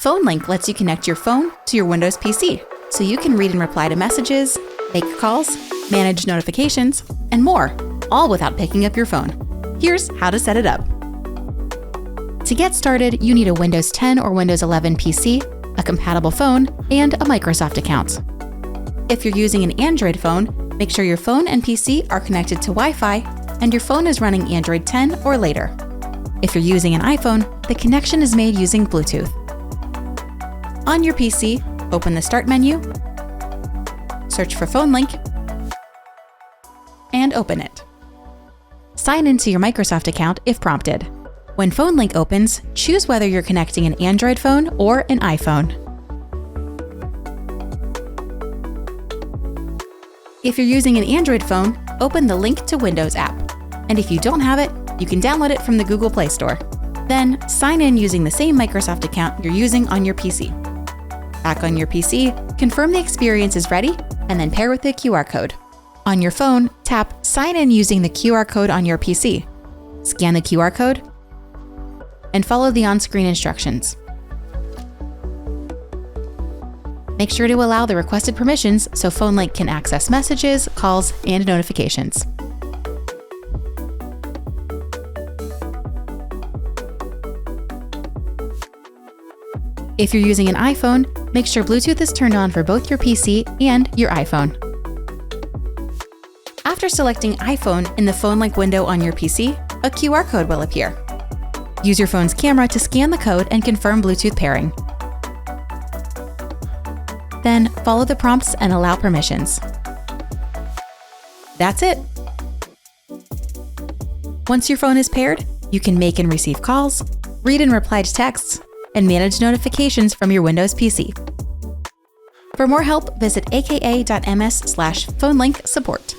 PhoneLink lets you connect your phone to your Windows PC, so you can read and reply to messages, make calls, manage notifications, and more, all without picking up your phone. Here's how to set it up. To get started, you need a Windows 10 or Windows 11 PC, a compatible phone, and a Microsoft account. If you're using an Android phone, make sure your phone and PC are connected to Wi-Fi and your phone is running Android 10 or later. If you're using an iPhone, the connection is made using Bluetooth. On your PC, open the Start menu, search for PhoneLink, and open it. Sign into your Microsoft account if prompted. When PhoneLink opens, choose whether you're connecting an Android phone or an iPhone. If you're using an Android phone, open the Link to Windows app. And if you don't have it, you can download it from the Google Play Store. Then, sign in using the same Microsoft account you're using on your PC. Back on your PC, confirm the experience is ready, and then pair with the QR code. On your phone, tap Sign in using the QR code on your PC. Scan the QR code, and follow the on-screen instructions. Make sure to allow the requested permissions so PhoneLink can access messages, calls, and notifications. If you're using an iPhone, make sure Bluetooth is turned on for both your PC and your iPhone. After selecting iPhone in the PhoneLink window on your PC, a QR code will appear. Use your phone's camera to scan the code and confirm Bluetooth pairing. Then, follow the prompts and allow permissions. That's it! Once your phone is paired, you can make and receive calls, read and reply to texts, and manage notifications from your Windows PC. For more help, visit aka.ms/PhoneLinkSupport.